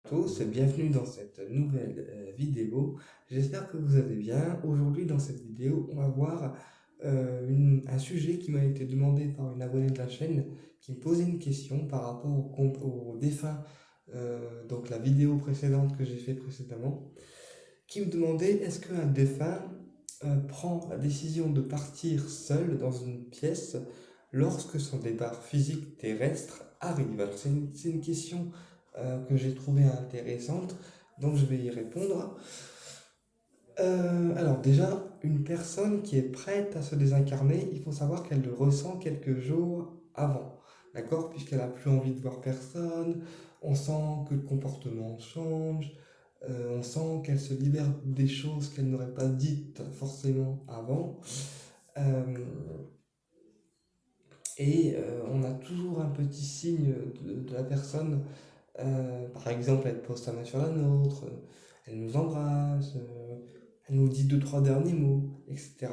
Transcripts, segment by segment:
Tous, bienvenue dans cette nouvelle vidéo. J'espère que vous allez bien. Aujourd'hui, dans cette vidéo, on va voir un sujet qui m'a été demandé par une abonnée de la chaîne qui me posait une question par rapport au défunt, donc la vidéo précédente que j'ai fait précédemment, qui me demandait est-ce qu'un défunt prend la décision de partir seul dans une pièce lorsque son départ physique terrestre arrive. Alors c'est une question que j'ai trouvée intéressante, donc je vais y répondre. Alors déjà, une personne qui est prête à se désincarner, il faut savoir qu'elle le ressent quelques jours avant, d'accord? Puisqu'elle n'a plus envie de voir personne, on sent que le comportement change, on sent qu'elle se libère des choses qu'elle n'aurait pas dites forcément avant. Euh, on a toujours un petit signe de la personne. Par exemple, elle pose sa main sur la nôtre, elle nous embrasse, elle nous dit deux, trois derniers mots, etc.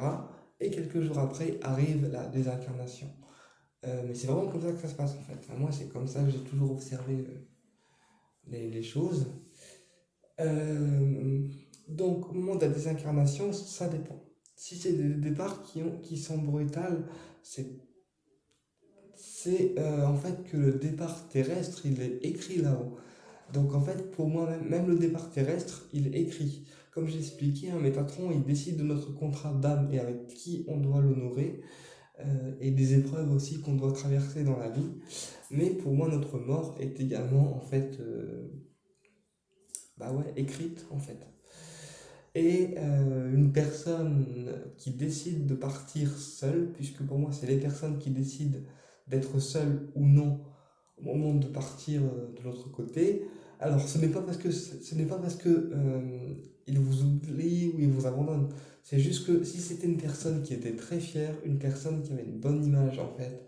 Et quelques jours après arrive la désincarnation. Mais c'est vraiment comme ça que ça se passe en fait. Enfin, moi, c'est comme ça que j'ai toujours observé les choses. Euh, donc, au moment de la désincarnation, ça dépend. Si c'est des départs qui sont brutales, c'est en fait que le départ terrestre, il est écrit là-haut. Donc en fait, pour moi, même le départ terrestre, il est écrit. Comme j'ai expliqué, un Métatron, il décide de notre contrat d'âme et avec qui on doit l'honorer, et des épreuves aussi qu'on doit traverser dans la vie. Mais pour moi, notre mort est également, en fait, bah ouais, écrite, en fait. Et une personne qui décide de partir seule, puisque pour moi, c'est les personnes qui décident d'être seules ou non au moment de partir de l'autre côté. Alors, ce n'est pas parce que il vous oublie ou il vous abandonne. C'est juste que si c'était une personne qui était très fière, une personne qui avait une bonne image en fait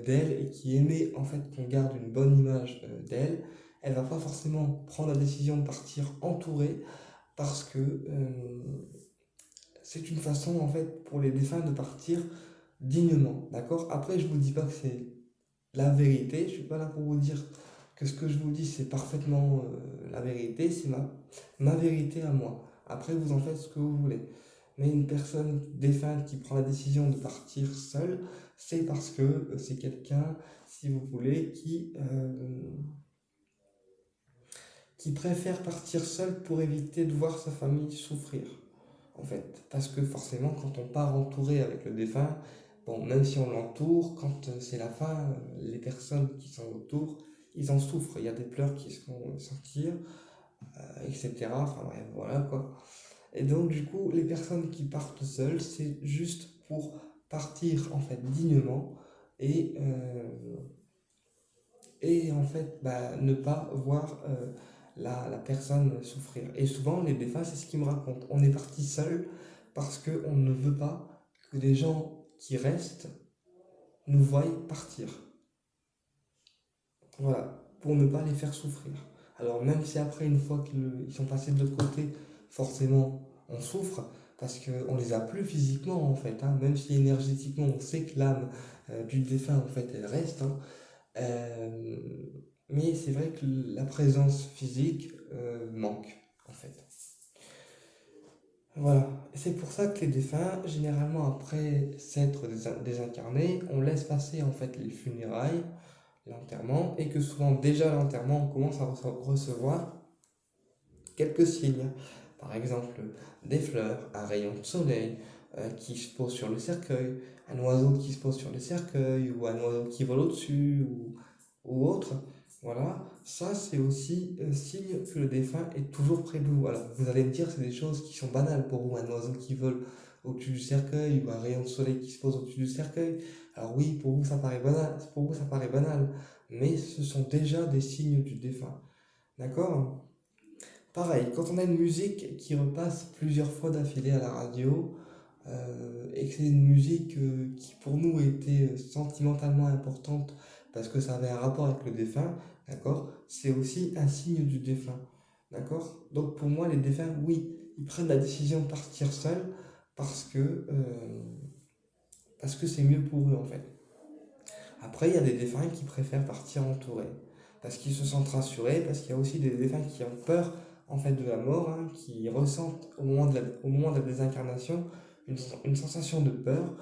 d'elle et qui aimait en fait qu'on garde une bonne image d'elle, elle va pas forcément prendre la décision de partir entourée parce que c'est une façon en fait pour les défunts de partir dignement, d'accord? Après, je vous dis pas que c'est la vérité. Je suis pas là pour vous dire que ce que je vous dis c'est parfaitement la vérité, c'est ma vérité à moi. Après, vous en faites ce que vous voulez. Mais une personne défunte qui prend la décision de partir seule, c'est parce que c'est quelqu'un, si vous voulez, qui préfère partir seul pour éviter de voir sa famille souffrir, en fait. Parce que forcément, quand on part entouré avec le défunt, bon, même si on l'entoure, quand c'est la fin, les personnes qui sont autour, ils en souffrent. Il y a des pleurs qui se font sortir, etc. Enfin bref, voilà quoi. Et donc, du coup, les personnes qui partent seules, c'est juste pour partir en fait dignement et, et en fait bah, ne pas voir la personne souffrir. Et souvent, les défunts, c'est ce qu'ils me racontent. On est parti seul parce qu'on ne veut pas que les gens qui restent nous voient partir. Voilà, pour ne pas les faire souffrir. Alors même si après, une fois qu'ils sont passés de l'autre côté, forcément, on souffre parce qu'on les a plus physiquement en fait, hein. Même si énergétiquement, on sait que l'âme du défunt, en fait, elle reste, hein. Euh, mais c'est vrai que la présence physique manque, en fait. Voilà. Et c'est pour ça que les défunts, généralement après s'être désincarnés, on laisse passer en fait les funérailles, l'enterrement, et que souvent déjà à l'enterrement, on commence à recevoir quelques signes. Par exemple, des fleurs, un rayon de soleil qui se pose sur le cercueil, un oiseau qui se pose sur le cercueil, ou un oiseau qui vole au-dessus, ou autre. Voilà, ça c'est aussi signe que le défunt est toujours près de vous. Alors vous allez me dire, c'est des choses qui sont banales pour vous, un oiseau qui vole au-dessus du cercueil, ou un rayon de soleil qui se pose au-dessus du cercueil. Alors oui, pour vous ça paraît banal, mais ce sont déjà des signes du défunt. D'accord? Pareil, quand on a une musique qui repasse plusieurs fois d'affilée à la radio, et que c'est une musique qui pour nous était sentimentalement importante parce que ça avait un rapport avec le défunt, d'accord, c'est aussi un signe du défunt. D'accord? Donc pour moi, les défunts, oui, ils prennent la décision de partir seuls parce que parce que c'est mieux pour eux en fait. Après, il y a des défunts qui préfèrent partir entourés. parce qu'ils se sentent rassurés, parce qu'il y a aussi des défunts qui ont peur en fait de la mort, hein, qui ressentent au moment de la désincarnation une sensation de peur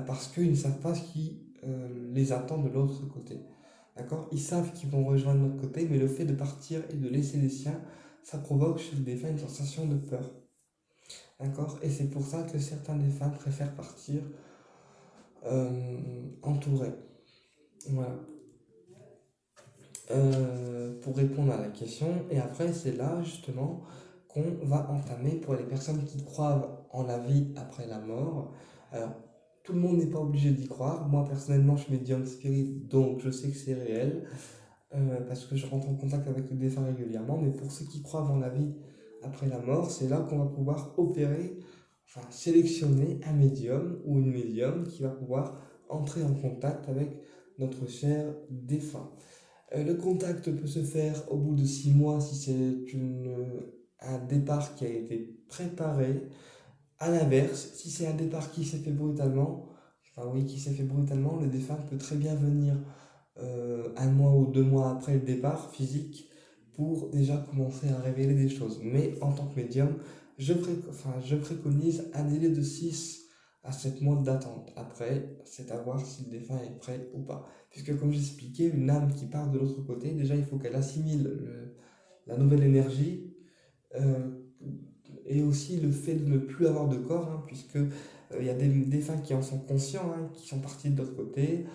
parce qu'ils ne savent pas ce qui les attend de l'autre côté. D'accord? Ils savent qu'ils vont rejoindre notre côté, mais le fait de partir et de laisser les siens, ça provoque chez le défunt une sensation de peur. D'accord? Et c'est pour ça que certains défunts préfèrent partir entourés. Voilà. Pour répondre à la question, et après c'est là justement qu'on va entamer pour les personnes qui croient en la vie après la mort. Alors, tout le monde n'est pas obligé d'y croire. Moi personnellement, je suis médium spirit, donc je sais que c'est réel, parce que je rentre en contact avec les défunts régulièrement. Mais pour ceux qui croient en la vie après la mort, c'est là qu'on va pouvoir opérer, enfin sélectionner un médium ou une médium qui va pouvoir entrer en contact avec notre cher défunt. Le contact peut se faire au bout de 6 mois si c'est un départ qui a été préparé. À l'inverse, si c'est un départ qui s'est fait brutalement, enfin oui, qui s'est fait brutalement, le défunt peut très bien venir 1 mois ou 2 mois après le départ physique pour déjà commencer à révéler des choses. Mais en tant que médium, je préconise un délai de 6 à 7 mois d'attente. Après, c'est à voir si le défunt est prêt ou pas. Puisque comme j'expliquais, une âme qui part de l'autre côté, déjà il faut qu'elle assimile la nouvelle énergie euh, et aussi le fait de ne plus avoir de corps, hein, puisque il y a des défunts qui en sont conscients, hein, qui sont partis de l'autre côté,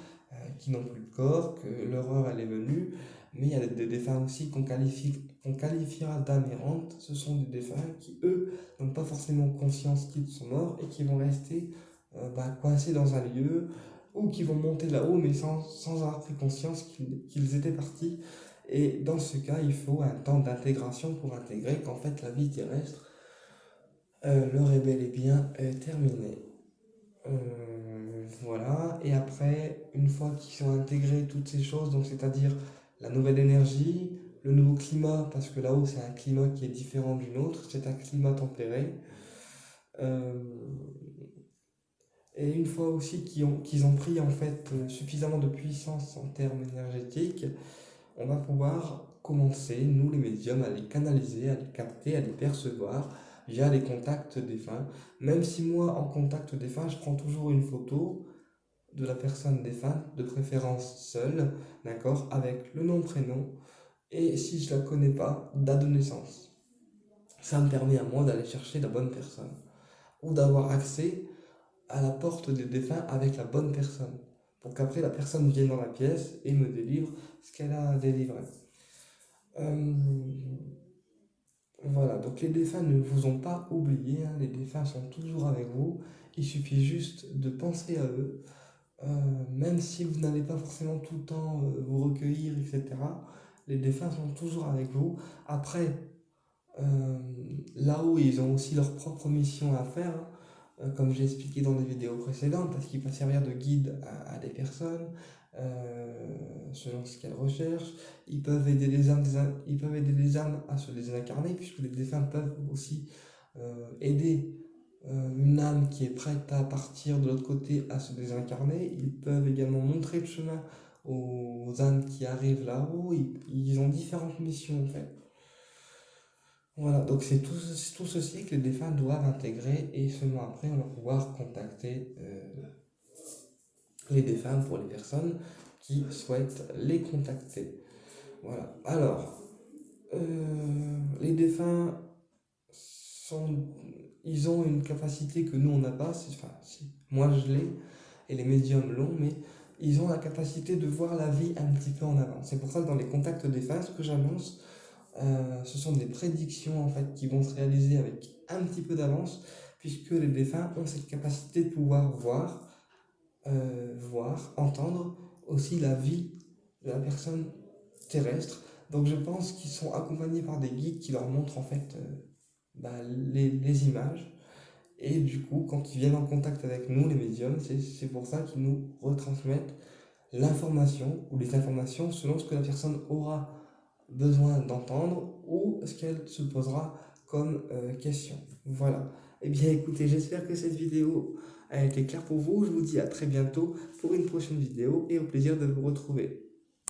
qui n'ont plus de corps, que l'horreur elle est venue, mais il y a des défunts aussi qu'on qualifiera d'âmes errantes. Ce sont des défunts qui, eux, n'ont pas forcément conscience qu'ils sont morts et qui vont rester coincés dans un lieu ou qui vont monter là-haut mais sans avoir pris conscience qu'ils étaient partis. Et dans ce cas, il faut un temps d'intégration pour intégrer qu'en fait la vie terrestre leur est bel et bien terminée. Voilà, et après, une fois qu'ils ont intégré toutes ces choses, donc c'est-à-dire la nouvelle énergie, le nouveau climat, parce que là-haut c'est un climat qui est différent du nôtre, c'est un climat tempéré. Euh, et une fois aussi qu'ils ont pris en fait suffisamment de puissance en termes énergétiques, on va pouvoir commencer, nous les médiums, à les canaliser, à les capter, à les percevoir via les contacts défunts. Même si moi, en contact défunt, je prends toujours une photo de la personne défunte, de préférence seule, d'accord, avec le nom, prénom, et si je la connais pas, date de naissance. Ça me permet à moi d'aller chercher la bonne personne, ou d'avoir accès à la porte des défunts avec la bonne personne, pour qu'après la personne vienne dans la pièce et me délivre ce qu'elle a délivré. Euh, voilà, donc les défunts ne vous ont pas oublié, hein, les défunts sont toujours avec vous, il suffit juste de penser à eux. Même si vous n'allez pas forcément tout le temps vous recueillir, etc., les défunts sont toujours avec vous. Après, là-haut, ils ont aussi leur propre mission à faire, hein, comme j'ai expliqué dans des vidéos précédentes, parce qu'ils peuvent servir de guide à des personnes, selon ce qu'elles recherchent. Ils peuvent aider les âmes à se désincarner, puisque les défunts peuvent aussi aider une âme qui est prête à partir de l'autre côté à se désincarner. Ils peuvent également montrer le chemin aux âmes qui arrivent là-haut. Ils ont différentes missions en fait. Voilà, donc c'est tout ceci que les défunts doivent intégrer et seulement après on va pouvoir contacter les défunts pour les personnes qui souhaitent les contacter. Voilà, alors les défunts sont, ils ont une capacité que nous on n'a pas, enfin si, moi je l'ai et les médiums l'ont, mais ils ont la capacité de voir la vie un petit peu en avant. C'est pour ça que dans les contacts défunts, ce que j'annonce, ce sont des prédictions en fait qui vont se réaliser avec un petit peu d'avance, puisque les défunts ont cette capacité de pouvoir voir, entendre aussi la vie de la personne terrestre. Donc je pense qu'ils sont accompagnés par des guides qui leur montrent en fait les images. Et du coup, quand ils viennent en contact avec nous, les médiums, c'est pour ça qu'ils nous retransmettent l'information ou les informations selon ce que la personne aura besoin d'entendre ou ce qu'elle se posera comme question. Voilà. Eh bien écoutez, j'espère que cette vidéo a été claire pour vous. Je vous dis à très bientôt pour une prochaine vidéo et au plaisir de vous retrouver.